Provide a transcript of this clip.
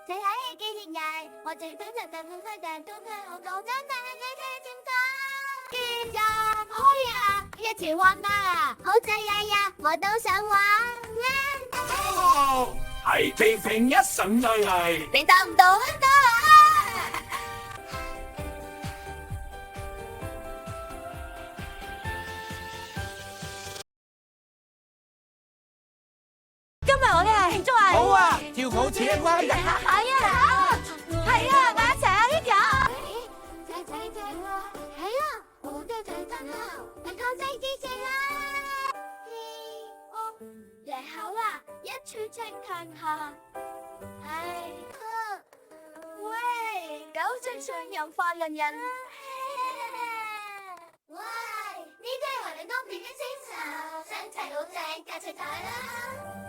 你喺紀念日，我最想就大半開大都聽我講真，但係你聽點解？節日可以啊，一齊玩啊！好仔呀呀，我都想玩哦，係地平一神對嚟，你答唔到啊？得啊！今日我哋係慶祝啊！好啊，跳舞似一班人。係啊，我一齊啊呢個。仔仔仔啊，係啊，我都仔仔啊，你講仔支持啦。嚟好啦，一出清看下。唉，喂，9歲生日快樂人。喂，呢啲係我哋當年嘅精神，想齊老仔一齊睇啦。